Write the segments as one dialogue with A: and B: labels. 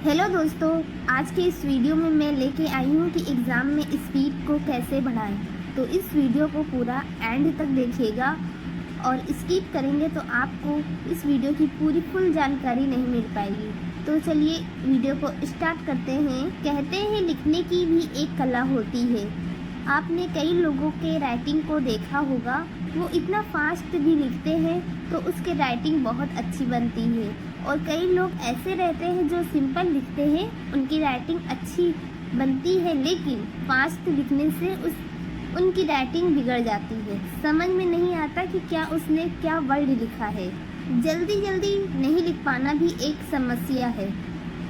A: Hello दोस्तों, आज के इस वीडियो में मैं लेके आई हूँ कि एग्ज़ाम में स्पीड को कैसे बढ़ाएं। तो इस वीडियो को पूरा एंड तक देखिएगा और स्किप करेंगे तो आपको इस वीडियो की पूरी फुल जानकारी नहीं मिल पाएगी। तो चलिए वीडियो को स्टार्ट करते हैं। कहते हैं लिखने की भी एक कला होती है। आपने कई लोगों के राइटिंग को देखा होगा, वो इतना फास्ट भी लिखते हैं तो उसकी राइटिंग बहुत अच्छी बनती है। और कई लोग ऐसे रहते हैं जो सिंपल लिखते हैं, उनकी राइटिंग अच्छी बनती है, लेकिन फास्ट लिखने से उनकी राइटिंग बिगड़ जाती है। समझ में नहीं आता कि उसने क्या वर्ड लिखा है। जल्दी जल्दी नहीं लिख पाना भी एक समस्या है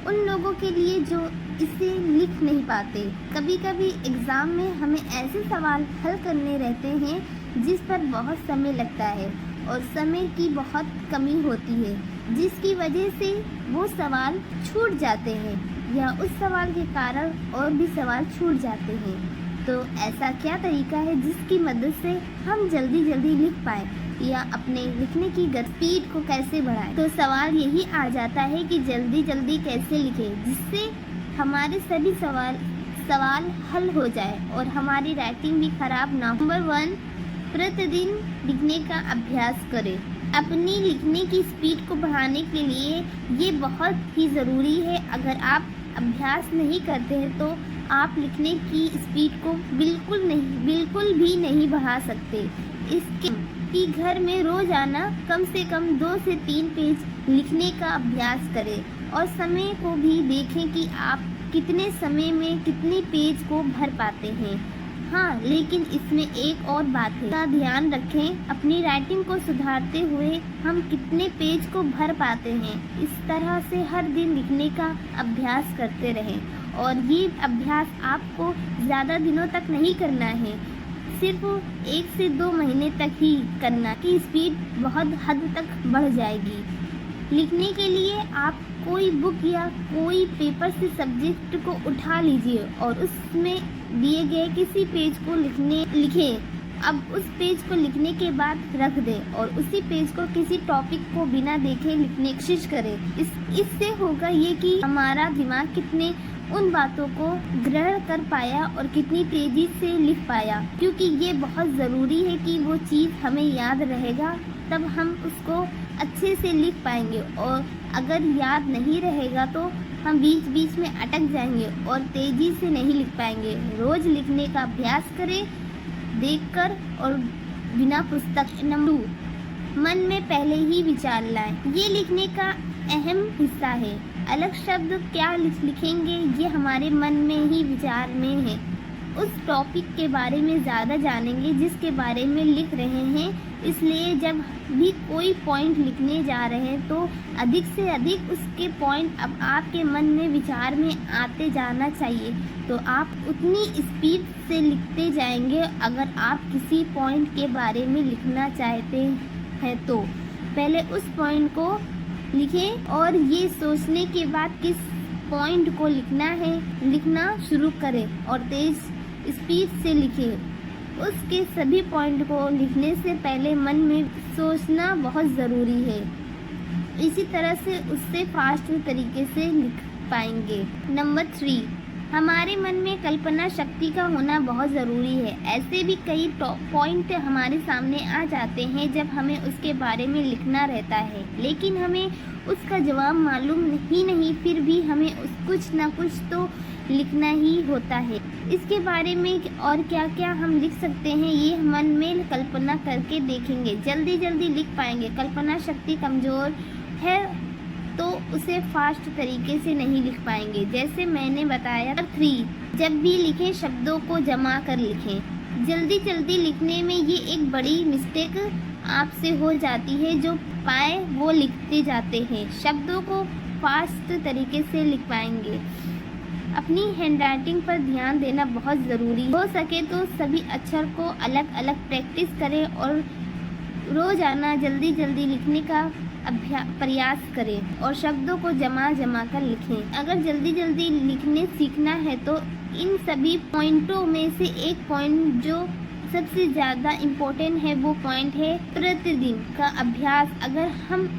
A: उन लोगों के लिए जो इसे लिख नहीं पाते। कभी कभी एग्ज़ाम में हमें ऐसे सवाल हल करने रहते हैं जिस पर बहुत समय लगता है और समय की बहुत कमी होती है, जिसकी वजह से वो सवाल छूट जाते हैं या उस सवाल के कारण और भी सवाल छूट जाते हैं। तो ऐसा क्या तरीका है जिसकी मदद से हम जल्दी जल्दी लिख पाएँ या अपने लिखने की स्पीड को कैसे बढ़ाएं? तो सवाल यही आ जाता है कि जल्दी जल्दी कैसे लिखें जिससे हमारे सभी सवाल हल हो जाए और हमारी राइटिंग भी खराब ना हो। नंबर 1, प्रतिदिन लिखने का अभ्यास करें। अपनी लिखने की स्पीड को बढ़ाने के लिए ये बहुत ही ज़रूरी है। अगर आप अभ्यास नहीं करते हैं तो आप लिखने की स्पीड को बिल्कुल भी नहीं बढ़ा सकते। इसके घर में रोज़ाना कम से कम 2 से 3 पेज लिखने का अभ्यास करें और समय को भी देखें कि आप कितने समय में कितने पेज को भर पाते हैं। हाँ, लेकिन इसमें एक और बात है, का ध्यान रखें, अपनी राइटिंग को सुधारते हुए हम कितने पेज को भर पाते हैं। इस तरह से हर दिन लिखने का अभ्यास करते रहें और ये अभ्यास आपको ज़्यादा दिनों तक नहीं करना है, सिर्फ 1 से 2 महीने तक ही करना की स्पीड बहुत हद तक बढ़ जाएगी। लिखने के लिए आप कोई बुक या कोई पेपर से सब्जेक्ट को उठा लीजिए और उसमें दिए गए किसी पेज को लिखें। अब उस पेज को लिखने के बाद रख दें और उसी पेज को किसी टॉपिक को बिना देखे लिखने की कोशिश करें। इससे होगा ये कि हमारा दिमाग कितने उन बातों को ग्रहण कर पाया और कितनी तेजी से लिख पाया, क्योंकि ये बहुत ज़रूरी है कि वो चीज़ हमें याद रहेगा, तब हम उसको अच्छे से लिख पाएंगे। और अगर याद नहीं रहेगा तो हम बीच बीच में अटक जाएंगे और तेज़ी से नहीं लिख पाएंगे। रोज़ लिखने का अभ्यास करें, देखकर और बिना पुस्तक। नंबर 2, मन में पहले ही विचार लाएं। ये लिखने का अहम हिस्सा है। अलग शब्द क्या लिखेंगे ये हमारे मन में ही विचार में है। उस टॉपिक के बारे में ज़्यादा जानेंगे जिसके बारे में लिख रहे हैं। इसलिए जब भी कोई पॉइंट लिखने जा रहे हैं तो अधिक से अधिक उसके पॉइंट अब आपके मन में विचार में आते जाना चाहिए, तो आप उतनी स्पीड से लिखते जाएंगे। अगर आप किसी पॉइंट के बारे में लिखना चाहते हैं तो पहले उस पॉइंट को लिखें और ये सोचने के बाद किस पॉइंट को लिखना शुरू करें और तेज़ स्पीड से लिखें। उसके सभी पॉइंट को लिखने से पहले मन में सोचना बहुत ज़रूरी है। इसी तरह से उससे फास्ट तरीके से लिख पाएंगे। नंबर 3, हमारे मन में कल्पना शक्ति का होना बहुत ज़रूरी है। ऐसे भी कई पॉइंट हमारे सामने आ जाते हैं जब हमें उसके बारे में लिखना रहता है, लेकिन हमें उसका जवाब मालूम ही नहीं, फिर भी हमें कुछ ना कुछ तो लिखना ही होता है। इसके बारे में और क्या क्या हम लिख सकते हैं ये मन में कल्पना करके देखेंगे, जल्दी जल्दी लिख पाएंगे। कल्पना शक्ति कमज़ोर है तो उसे फास्ट तरीके से नहीं लिख पाएंगे, जैसे मैंने बताया। 3, जब भी लिखें शब्दों को जमा कर लिखें। जल्दी जल्दी लिखने में ये एक बड़ी मिस्टेक आपसे हो जाती है, जो पाए वो लिखते जाते हैं। शब्दों को फास्ट तरीके से लिख पाएंगे। अपनी हैंडराइटिंग पर ध्यान देना बहुत ज़रूरी हो सके तो सभी अक्षर को अलग अलग प्रैक्टिस करें और रोज़ाना जल्दी जल्दी लिखने का प्रयास करें और शब्दों को जमा कर लिखें। अगर जल्दी जल्दी लिखने सीखना है तो इन सभी पॉइंटों में से एक पॉइंट जो सबसे ज़्यादा इम्पोर्टेंट है वो पॉइंट है प्रतिदिन का अभ्यास। अगर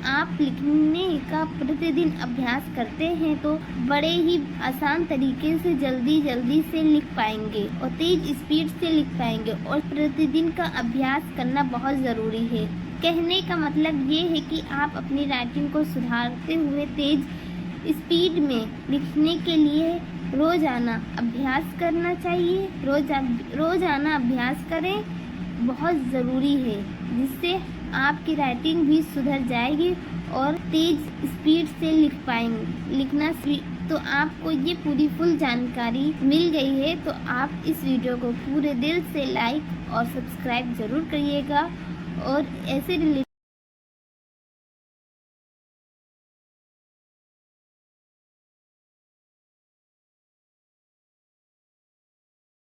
A: आप लिखने का प्रतिदिन अभ्यास करते हैं तो बड़े ही आसान तरीके से जल्दी से लिख पाएंगे और तेज स्पीड से लिख पाएंगे। और प्रतिदिन का अभ्यास करना बहुत ज़रूरी है। कहने का मतलब ये है कि आप अपनी राइटिंग को सुधारते हुए तेज स्पीड में लिखने के लिए रोज़ाना अभ्यास करना चाहिए। रोज़ाना अभ्यास करें, बहुत ज़रूरी है, जिससे आपकी राइटिंग भी सुधर जाएगी और तेज स्पीड से लिख पाएंगे। तो आपको ये पूरी फुल जानकारी मिल गई है, तो आप इस वीडियो को पूरे दिल से लाइक और सब्सक्राइब ज़रूर करिएगा और ऐसे